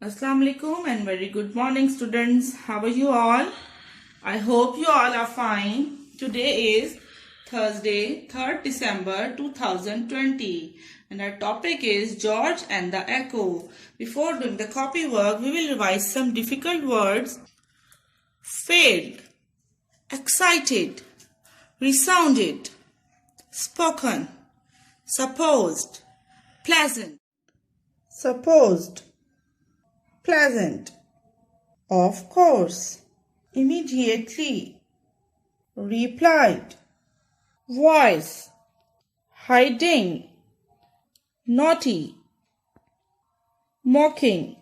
Assalamu alaikum and very good morning students. How are you all? I hope you all are fine. Today is Thursday, 3rd December 2020 and our topic is George and the Echo. Before doing the copy work, we will revise some difficult words. Failed, excited, resounded, spoken, supposed, pleasant, supposed, pleasant, of course, immediately, replied, voice, hiding, naughty, mocking,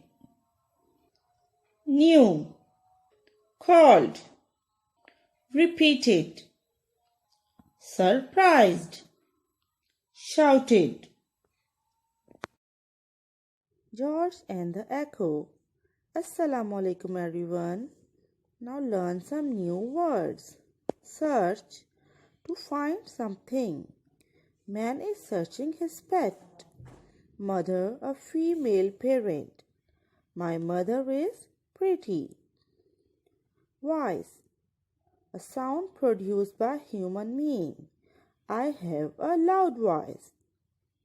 new, called, repeated, surprised, shouted. George and the Echo. Assalamu alaikum everyone. Now learn some new words. Search to find something. Man is searching his pet. Mother, a female parent. My mother is pretty. Voice, a sound produced by human being. I have a loud voice.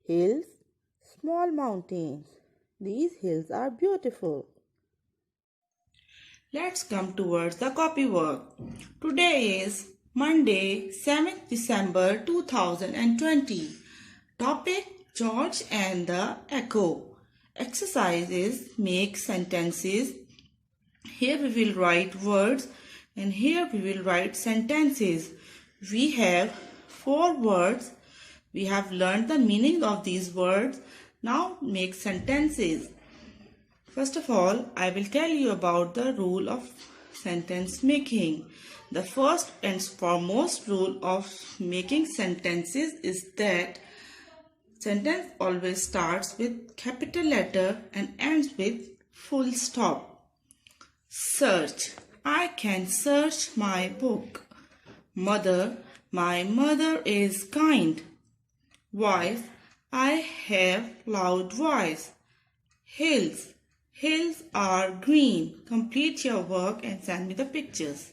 Hills, small mountains. These hills are beautiful. Let's come towards the copy work. Today is Monday, 7th December 2020. Topic George and the Echo. Exercises make sentences. Here we will write words and here we will write sentences. We have 4 words. We have learned the meaning of these words. Now make sentences. First of all, I will tell you about the rule of sentence making. The first and foremost rule of making sentences is that sentence always starts with capital letter and ends with full stop. Search. I can search my book. Mother. My mother is kind. Wife. I have loud voice. Hills. Hills are green. Complete your work and send me the pictures.